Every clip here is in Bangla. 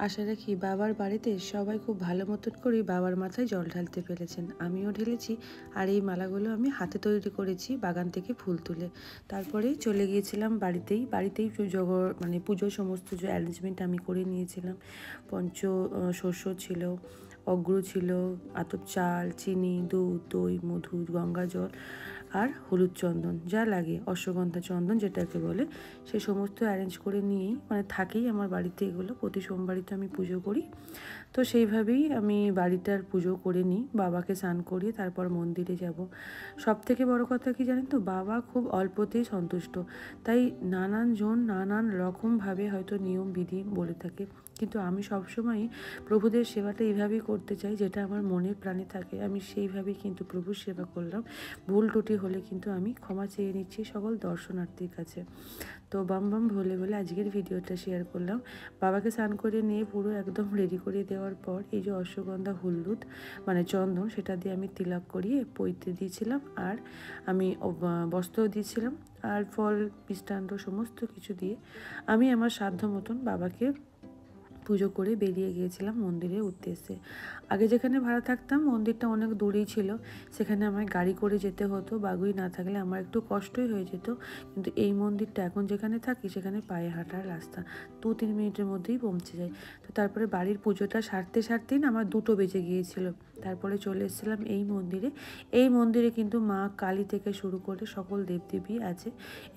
আশা রাখি বাবার বাড়িতে সবাই খুব ভালো মতন করে বাবার মাথায় জল ঢালতে পেরেছেন। আমিও ঢেলেছি। আর এই মালাগুলো আমি হাতে তৈরি করেছি বাগান থেকে ফুল তুলে। তারপরে চলে গিয়েছিলাম বাড়িতেই মানে পুজোর সমস্ত যে অ্যারেঞ্জমেন্ট আমি করে নিয়েছিলাম। শস্য ছিল, অগ্র ছিল, আতপ চাল, চিনি, দুধ, দই, মধু, গঙ্গা জল আর হলুদ চন্দন যা লাগে, অশ্বগন্ধা চন্দন যেটাকে বলে, সে সমস্ত অ্যারেঞ্জ করে নিয়েই মানে থাকেই আমার বাড়িতে এগুলো। প্রতি সোমবারই তো আমি পুজো করি। তো সেইভাবেই আমি বাড়িটার পুজো করে নিই, বাবাকে স্নান করিয়ে তারপর মন্দিরে যাব। সবথেকে বড় কথা কি জানেন তো, বাবা খুব অল্পতেই সন্তুষ্ট। তাই নানান রকমভাবে হয়তো নিয়ম বিধি বলে থাকে, কিন্তু আমি সবসময়ই প্রভুদের সেবাটা এইভাবেই করতে চাই যেটা আমার মনে প্রাণে থাকে। আমি সেইভাবেই কিন্তু প্রভুর সেবা করলাম। ভুল ত্রুটি হলে কিন্তু আমি ক্ষমা চেয়ে নিচ্ছি সকল দর্শনার্থীর কাছে। তো বাম বাম ভোলে বলে আজকের ভিডিওটা শেয়ার করলাম। বাবাকে স্নান করে নিয়ে পুরো একদম রেডি করে দেওয়ার পর এই যে অশ্বগন্ধা হলুদ মানে চন্দন, সেটা দিয়ে আমি তিলক করিয়ে পৈতে দিয়েছিলাম। আর আমি বস্ত্র দিয়েছিলাম আর ফল মিষ্টান্ন সমস্ত কিছু দিয়ে আমি আমার সাধ্য মতন বাবাকে পুজো করে বেরিয়ে গিয়েছিলাম মন্দিরের উদ্দেশ্যে। আগে যেখানে ভাড়া থাকতাম মন্দিরটা অনেক দূরেই ছিল, সেখানে আমায় গাড়ি করে যেতে হতো। বাগুই না থাকলে আমার একটু কষ্টই হয়ে যেত। কিন্তু এই মন্দিরটা এখন যেখানে থাকি সেখানে পায়ে হাঁটার রাস্তা, 2-3 মিনিটের মধ্যেই পৌঁছে যায়। তো তারপরে বাড়ির পুজোটা সারতেই না আমার 2টো বেজে গিয়েছিল। তারপরে চলে এসেছিলাম এই মন্দিরে। এই মন্দিরে কিন্তু মা কালী থেকে শুরু করে সকল দেবদেবী আছে।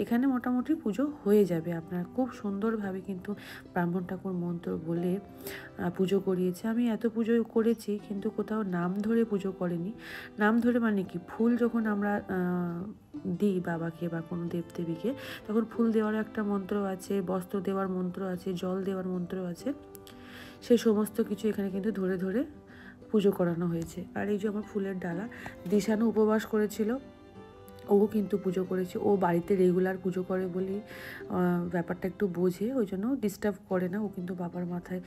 এখানে মোটামুটি পুজো হয়ে যাবে আপনার। খুব সুন্দরভাবে কিন্তু ব্রাহ্মণ ঠাকুর মন্ত্র বলে পুজো করিয়েছে। আমি এত পুজো করেছি কিন্তু কোথাও নাম ধরে পুজো করেনি। নাম ধরে মানে কি, ফুল যখন আমরা দিই বাবাকে বা কোনো দেবদেবীকে, তখন ফুল দেওয়ার একটা মন্ত্র আছে, বস্ত্র দেওয়ার মন্ত্র আছে, জল দেওয়ার মন্ত্র আছে। সেই সমস্ত কিছু এখানে কিন্তু ধরে ধরে পুজো করানো হয়েছে। আর এই যে আমার ফুলের ডালা, দিশানু উপবাস করেছিল, ও কিন্তু পুজো করেছে। ও বাড়িতে রেগুলার পুজো করে বলেই ব্যাপারটা একটু বোঝে, ওই জন্য ডিস্টার্ব করে না। ও কিন্তু বাবার মাথায়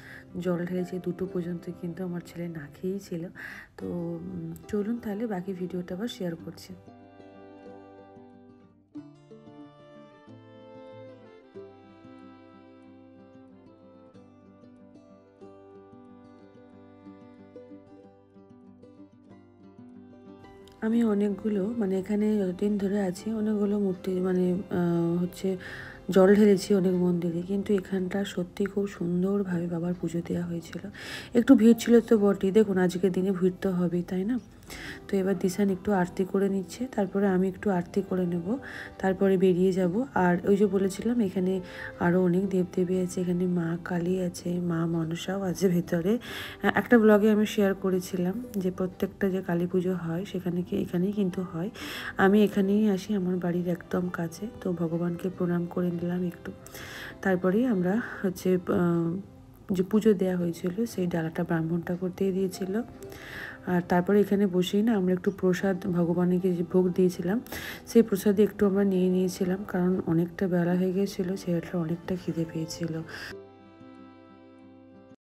জল ঢেলেছে 2টো পর্যন্ত, কিন্তু আমার ছেলে না খেয়েই ছিল। তো চলুন তাহলে বাকি ভিডিওটা আবার শেয়ার করছি। আমি অনেকগুলো মানে এখানে যতদিন ধরে আছি অনেকগুলো মূর্তি মানে হচ্ছে জল ঢেলেছি অনেক মন্দিরে, কিন্তু এখানটা সত্যি খুব সুন্দরভাবে বাবার পুজো দেওয়া হয়েছিল। একটু ভিড় ছিল তো বটেই, দেখুন আজকের দিনে ভিড় তো হবেই, তাই না? তো এবার দিশান একটু আরতি করে নিচ্ছে, তারপরে আমি একটু আরতি করে নেব, তারপরে বেরিয়ে যাব। আর ওই যে বলেছিলাম এখানে আরও অনেক দেবদেবী আছে, এখানে মা কালী আছে, মা মনসাও আছে ভেতরে। একটা ব্লগে আমি শেয়ার করেছিলাম যে প্রত্যেকটা যে কালী পুজো হয় এখানেই কিন্তু হয়। আমি এখানেই আসি, আমার বাড়ির একদম কাছে। তো ভগবানকে প্রণাম করে নিলাম একটু, তারপরেই আমরা হচ্ছে যে পুজো দেওয়া হয়েছিল সেই ডালাটা ব্রাহ্মণ ঠাকুর দিয়ে দিয়েছিল। আর তারপরে এখানে বসেই না আমরা একটু প্রসাদ, ভগবানকে যে ভোগ দিয়েছিলাম সেই প্রসাদে একটু আমরা নিয়ে নিয়েছিলাম, কারণ অনেকটা বেলা হয়ে গিয়েছিলো, সেটা অনেকটা খিদে পেয়েছিল।